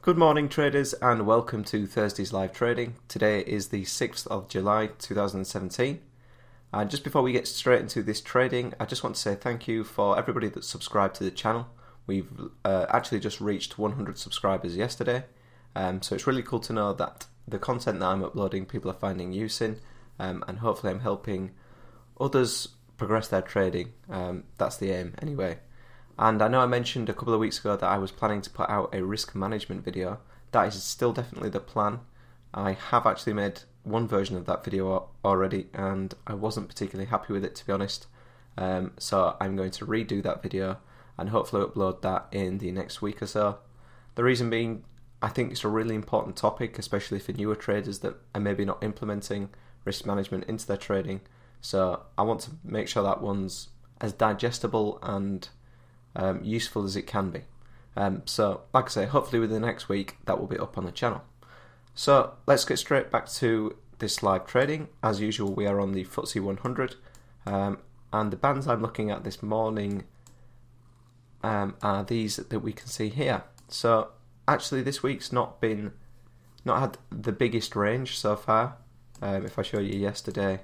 Good morning traders and welcome to Thursday's live trading. Today is the 6th of July 2017 and just before we get straight into this trading, I just want to say thank you for everybody that subscribed to the channel. We've actually just reached 100 subscribers yesterday, so it's really cool to know that the content that I'm uploading people are finding use in, and hopefully I'm helping others progress their trading. That's the aim anyway. And I know I mentioned a couple of weeks ago that I was planning to put out a risk management video. That is still definitely the plan. I have actually made one version of that video already and I wasn't particularly happy with it, to be honest. So I'm going to redo that video and hopefully upload that in the next week or so. The reason being, I think it's a really important topic, especially for newer traders that are maybe not implementing risk management into their trading. So I want to make sure that one's as digestible and useful as it can be. So like I say, hopefully within the next week that will be up on the channel. So let's get straight back to this live trading. As usual, we are on the FTSE 100 and the bands I'm looking at this morning are these that we can see here. So actually this week's not had the biggest range so far. If I show you yesterday,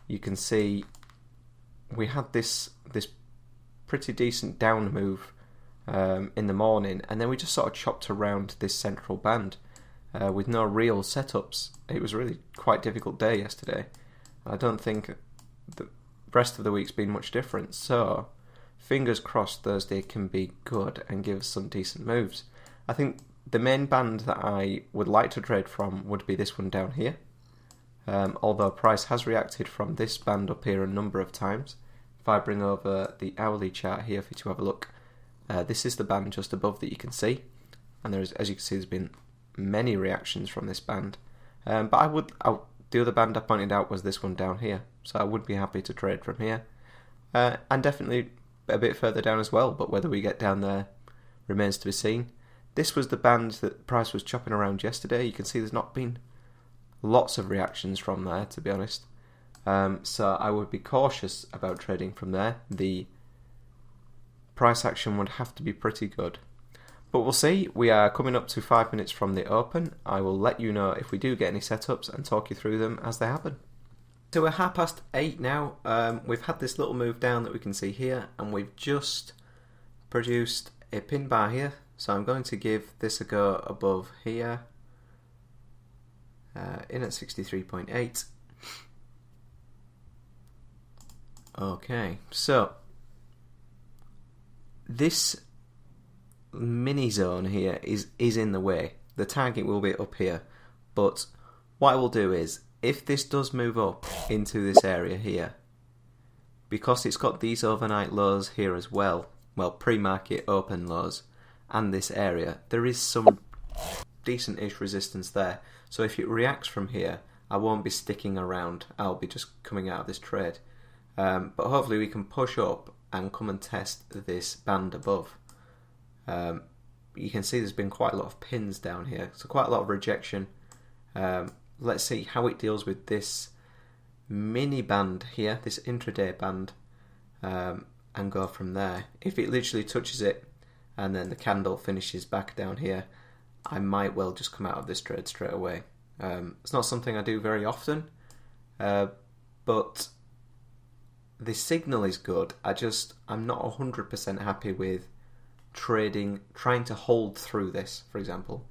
you can see we had this pretty decent down move in the morning, and then we just sort of chopped around this central band with no real setups. It was really quite a difficult day yesterday. I don't think the rest of the week's been much different, so fingers crossed Thursday can be good and give us some decent moves. I think the main band that I would like to trade from would be this one down here, although price has reacted from this band up here a number of times. If I bring over the hourly chart here for you to have a look, this is the band just above that you can see, and there's, as you can see, there's been many reactions from this band. But the other band I pointed out was this one down here, so I would be happy to trade from here, and definitely a bit further down as well. But whether we get down there remains to be seen. This was the band that the price was chopping around yesterday. You can see there's not been lots of reactions from there, to be honest. So I would be cautious about trading from there. The price action would have to be pretty good. But we'll see. We are coming up to 5 minutes from the open. I will let you know if we do get any setups and talk you through them as they happen. So we're 8:30 now. We've had this little move down that we can see here, and we've just produced a pin bar here. So I'm going to give this a go above here, in at 63.8. Okay, so this mini zone here is in the way. The target will be up here, but what I will do is, if this does move up into this area here, because it's got these overnight lows here as well, pre-market open lows, and this area, there is some decent-ish resistance there. So if it reacts from here, I won't be sticking around, I'll be just coming out of this trade. But hopefully we can push up and come and test this band above. You can see there's been quite a lot of pins down here, so quite a lot of rejection. Let's see how it deals with this mini band here, this intraday band, and go from there. If it literally touches it and then the candle finishes back down here, I might well just come out of this trade straight away. It's not something I do very often, but the signal is good. I'm not 100% happy with trading, trying to hold through this, for example.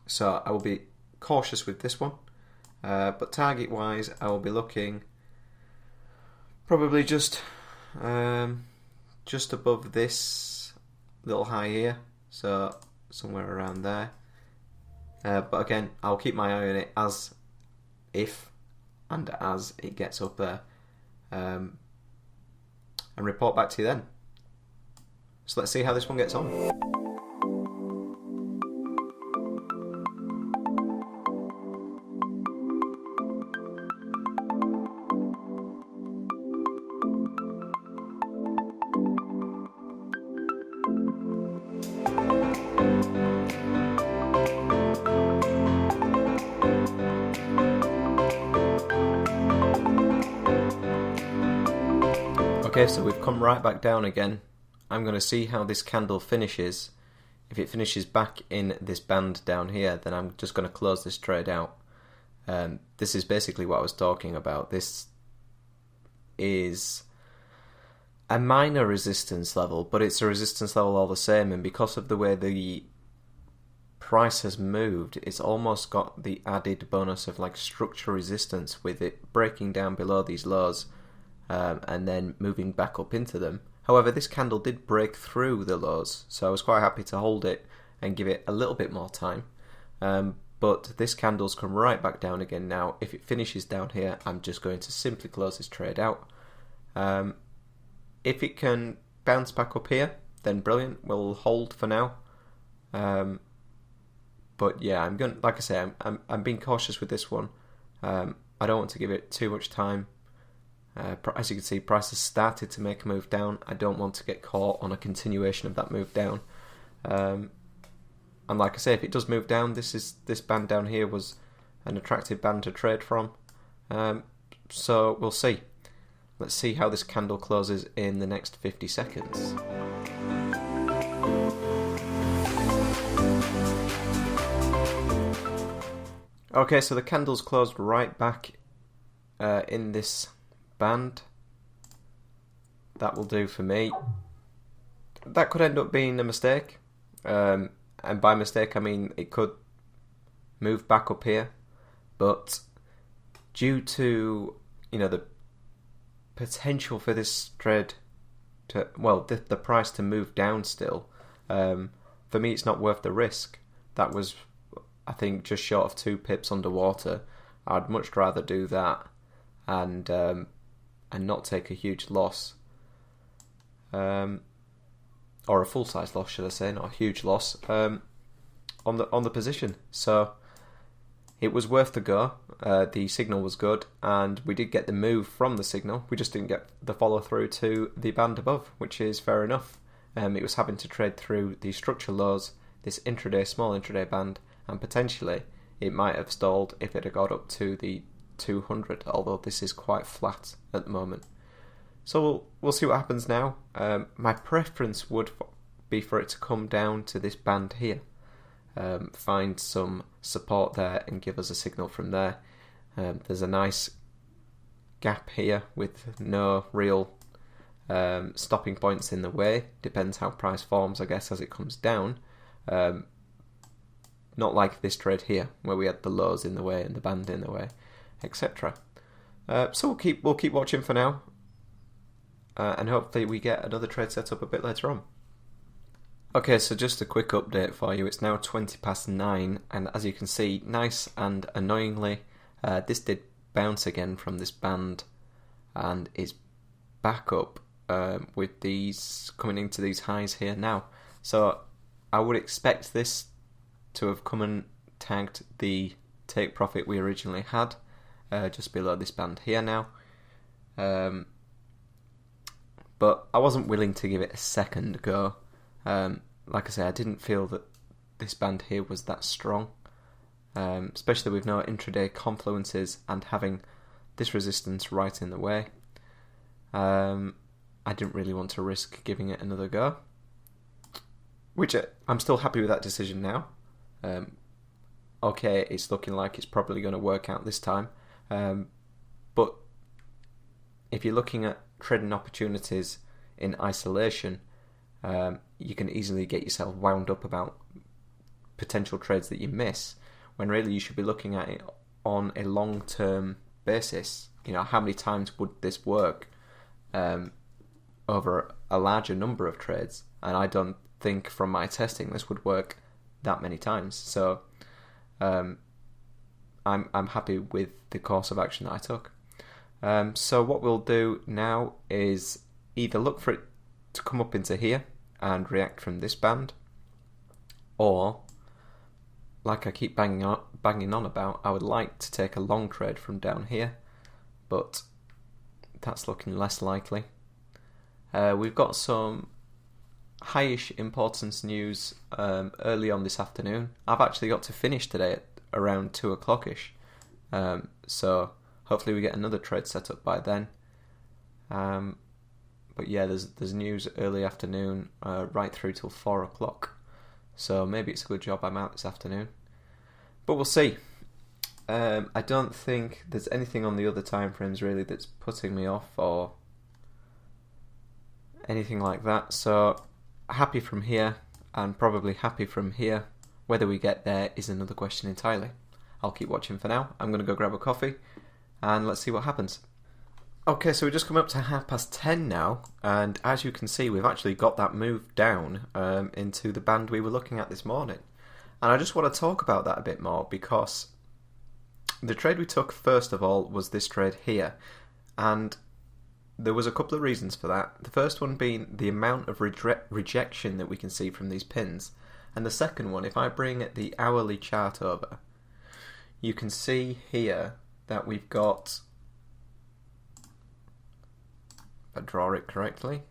So I will be cautious with this one. But target wise, I will be looking probably just above this little high here. So somewhere around there. But again, I'll keep my eye on it as it gets up there, and report back to you then. So let's see how this one gets on. Okay, so we've come right back down again, I'm going to see how this candle finishes. If it finishes back in this band down here, then I'm just going to close this trade out. This is basically what I was talking about. This is a minor resistance level, but it's a resistance level all the same, and because of the way the price has moved, it's almost got the added bonus of like structural resistance with it breaking down below these lows and then moving back up into them. However, this candle did break through the lows, so I was quite happy to hold it and give it a little bit more time. But this candle's come right back down again now. If it finishes down here, I'm just going to simply close this trade out. If it can bounce back up here, then brilliant. We'll hold for now. But yeah, I'm going. Like I say, I'm being cautious with this one. I don't want to give it too much time. As you can see, price has started to make a move down. I don't want to get caught on a continuation of that move down. And like I say, if it does move down, this band down here was an attractive band to trade from. So we'll see. Let's see how this candle closes in the next 50 seconds. Okay, so the candle's closed right back in this band. That will do for me. That could end up being a mistake. And by mistake, I mean it could move back up here. But due to, the potential for this trade to, the price to move down still, for me it's not worth the risk. That was, I think, just short of 2 pips underwater. I'd much rather do that and not take a huge loss, or a full size loss, should I say, not a huge loss, on the position. So it was worth the go. The signal was good, and we did get the move from the signal. We just didn't get the follow through to the band above, which is fair enough. It was having to trade through the structure lows, this small intraday band, and potentially it might have stalled if it had got up to the 200, although this is quite flat at the moment. So we'll see what happens now. My preference would be for it to come down to this band here, find some support there and give us a signal from there. There's a nice gap here with no real stopping points in the way. Depends how price forms, I guess, as it comes down. Not like this trade here, where we had the lows in the way and the band in the way, etc. So we'll keep watching for now, and hopefully we get another trade set up a bit later on. Okay, so just a quick update for you. It's now 9:20, and as you can see, nice and annoyingly, this did bounce again from this band, and is back up with these coming into these highs here now. So I would expect this to have come and tagged the take profit we originally had, just below this band here now. But I wasn't willing to give it a second go. Like I say, I didn't feel that this band here was that strong, especially with no intraday confluences and having this resistance right in the way. I didn't really want to risk giving it another go, which I'm still happy with that decision now. Okay, it's looking like it's probably going to work out this time, but if you're looking at trading opportunities in isolation, you can easily get yourself wound up about potential trades that you miss, when really you should be looking at it on a long-term basis. How many times would this work over a larger number of trades? And I don't think from my testing this would work that many times. So I'm happy with the course of action that I took. So what we'll do now is either look for it to come up into here and react from this band, or, like I keep banging on about, I would like to take a long trade from down here, but that's looking less likely. We've got some highish importance news early on this afternoon. I've actually got to finish today at around 2 o'clock-ish, so hopefully we get another trade set up by then. But yeah, there's news early afternoon right through till 4 o'clock. So maybe it's a good job I'm out this afternoon. But we'll see. I don't think there's anything on the other time frames really that's putting me off or anything like that. So happy from here and probably happy from here. Whether we get there is another question entirely. I'll keep watching for now. I'm going to go grab a coffee and let's see what happens. Okay, so we're just coming up to 10:30 now, and as you can see, we've actually got that move down into the band we were looking at this morning. And I just want to talk about that a bit more because the trade we took first of all was this trade here, and there was a couple of reasons for that. The first one being the amount of rejection that we can see from these pins, and the second one, if I bring the hourly chart over, you can see here that we've got, if I draw it correctly,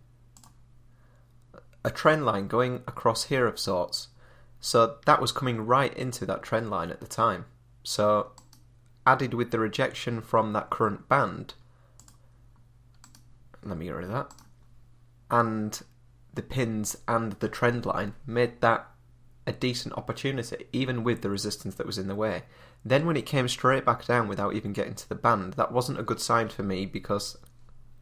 a trend line going across here of sorts. So that was coming right into that trend line at the time. So added with the rejection from that current band, let me get rid of that, and the pins and the trend line made that a decent opportunity, even with the resistance that was in the way. Then when it came straight back down without even getting to the band, that wasn't a good sign for me because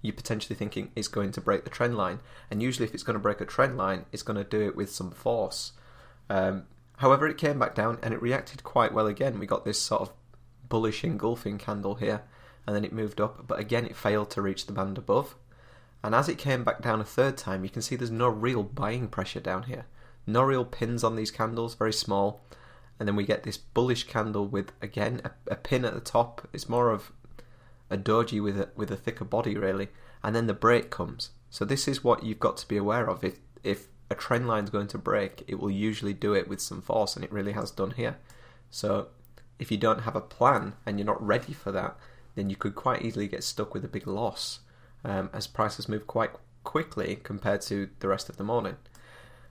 you're potentially thinking it's going to break the trend line. And usually if it's going to break a trend line, it's going to do it with some force. However, it came back down and it reacted quite well again. We got this sort of bullish engulfing candle here, and then it moved up, but again it failed to reach the band above. And as it came back down a third time, you can see there's no real buying pressure down here. No real pins on these candles, very small. And then we get this bullish candle with, again, a pin at the top. It's more of a doji with a thicker body, really. And then the break comes. So this is what you've got to be aware of. If a trend line's going to break, it will usually do it with some force, and it really has done here. So if you don't have a plan and you're not ready for that, then you could quite easily get stuck with a big loss, as prices move quite quickly compared to the rest of the morning.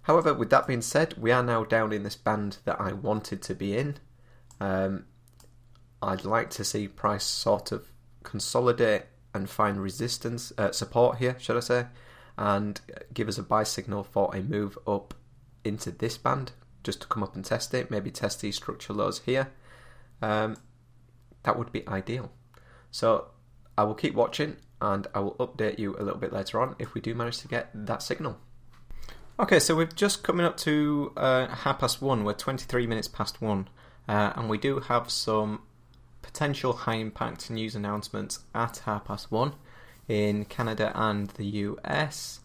However, with that being said, we are now down in this band that I wanted to be in. I'd like to see price sort of consolidate and find resistance, support here, should I say, and give us a buy signal for a move up into this band, just to come up and test it, maybe test these structure lows here. That would be ideal. So I will keep watching and I will update you a little bit later on if we do manage to get that signal. Okay, so we're just coming up to 1:30. We're 23 minutes past 1, and we do have some potential high impact news announcements at 1:30 in Canada and the US.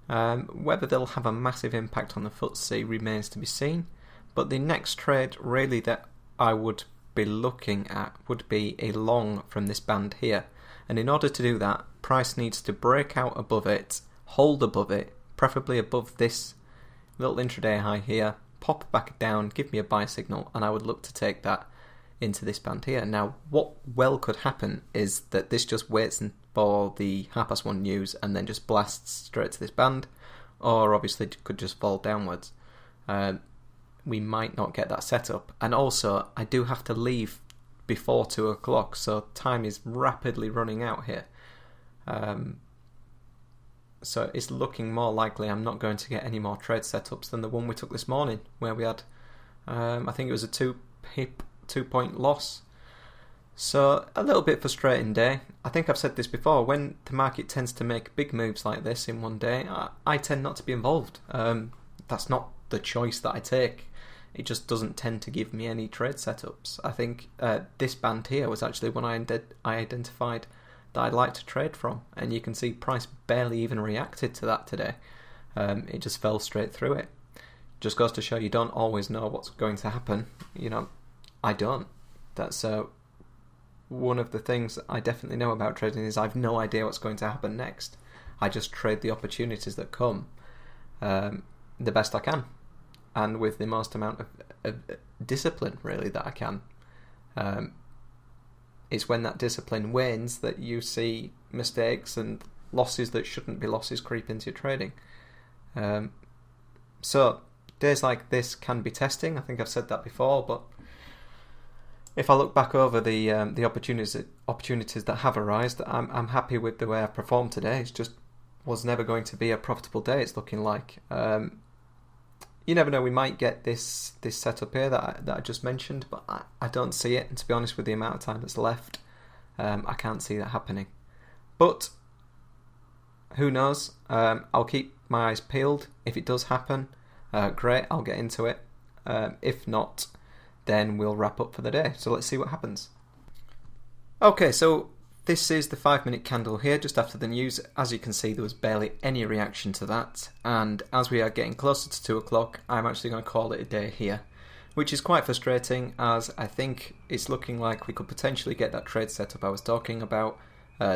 Whether they'll have a massive impact on the FTSE remains to be seen, but the next trade really that I would be looking at would be a long from this band here, and in order to do that, price needs to break out above it, hold above it, preferably above this little intraday high here, pop back down, give me a buy signal, and I would look to take that into this band here. Now, what well could happen is that this just waits for the 1:30 news and then just blasts straight to this band, or obviously it could just fall downwards. We might not get that setup, and also I do have to leave before 2 o'clock, so time is rapidly running out here. So it's looking more likely I'm not going to get any more trade setups than the one we took this morning, where we had, I think it was a 2-point loss. So a little bit frustrating day. I think I've said this before, when the market tends to make big moves like this in one day, I tend not to be involved. That's not the choice that I take. It just doesn't tend to give me any trade setups. I think this band here was actually one I identified that I'd like to trade from, and you can see price barely even reacted to that today. It just fell straight through it. Just goes to show you don't always know what's going to happen. You know, I don't. That's one of the things I definitely know about trading is I've no idea what's going to happen next. I just trade the opportunities that come the best I can, and with the most amount of discipline really that I can. It's when that discipline wanes that you see mistakes and losses that shouldn't be losses creep into your trading. So days like this can be testing. I think I've said that before, but if I look back over the opportunities that have arisen, I'm happy with the way I've performed today. It's just was never going to be a profitable day, it's looking like. You never know, we might get this setup here that I just mentioned, but I don't see it, and to be honest, with the amount of time that's left, I can't see that happening. But who knows? I'll keep my eyes peeled. If it does happen, great, I'll get into it. If not, then we'll wrap up for the day. So let's see what happens. Okay, so this is the 5-minute candle here, just after the news. As you can see, there was barely any reaction to that, and as we are getting closer to 2 o'clock, I'm actually going to call it a day here, which is quite frustrating, as I think it's looking like we could potentially get that trade setup I was talking about,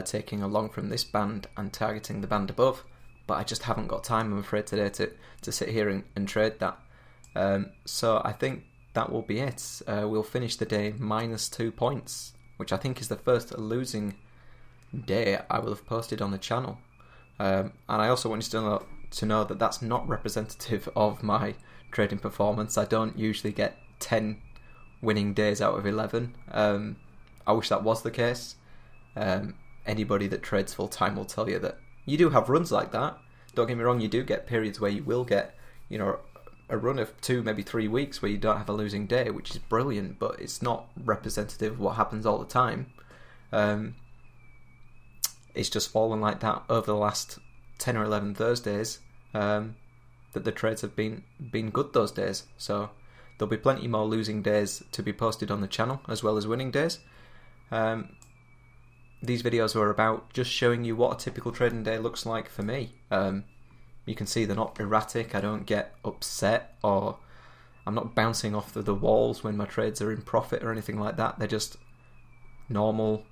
taking a long from this band and targeting the band above, but I just haven't got time, I'm afraid, today to sit here and trade that. So I think that will be it. We'll finish the day minus 2 points, which I think is the first losing day I will have posted on the channel. And I also want you to know that that's not representative of my trading performance. I don't usually get 10 winning days out of 11. I wish that was the case. Anybody that trades full time will tell you that you do have runs like that. Don't get me wrong, you do get periods where you will get, you know, a run of 2, maybe 3 weeks where you don't have a losing day, which is brilliant, but it's not representative of what happens all the time. It's just fallen like that over the last 10 or 11 Thursdays, that the trades have been good those days. So there'll be plenty more losing days to be posted on the channel, as well as winning days. These videos were about just showing you what a typical trading day looks like for me. You can see they're not erratic. I don't get upset, or I'm not bouncing off the walls when my trades are in profit or anything like that. They're just normal,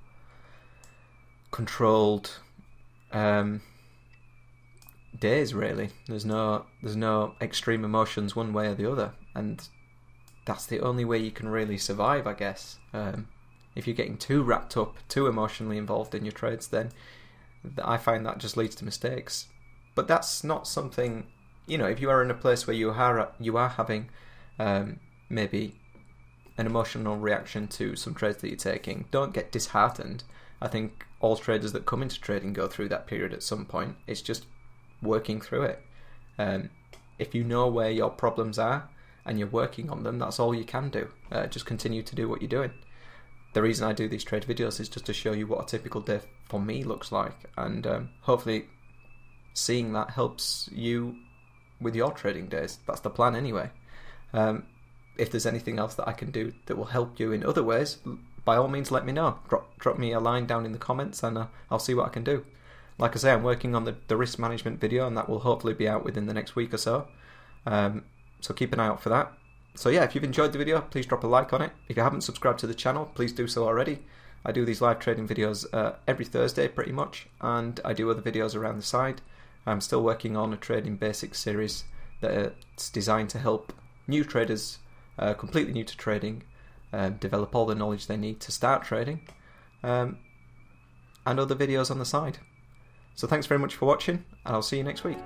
controlled days, really. There's no extreme emotions one way or the other, and that's the only way you can really survive, I guess. If you're getting too wrapped up, too emotionally involved in your trades, then I find that just leads to mistakes. But that's not something, you know, if you are in a place where you are having maybe an emotional reaction to some trades that you're taking, don't get disheartened. I think all traders that come into trading go through that period at some point. It's just working through it. If you know where your problems are and you're working on them, that's all you can do. Just continue to do what you're doing. The reason I do these trade videos is just to show you what a typical day for me looks like, and hopefully seeing that helps you with your trading days. That's the plan anyway. If there's anything else that I can do that will help you in other ways, by all means let me know. Drop me a line down in the comments, and I'll see what I can do. Like I say, I'm working on the risk management video, and that will hopefully be out within the next week or so. So keep an eye out for that. So yeah, if you've enjoyed the video, please drop a like on it. If you haven't subscribed to the channel, please do so already. I do these live trading videos every Thursday pretty much, and I do other videos around the side. I'm still working on a trading basics series that's designed to help new traders, completely new to trading, develop all the knowledge they need to start trading, and other videos on the side. So thanks very much for watching, and I'll see you next week.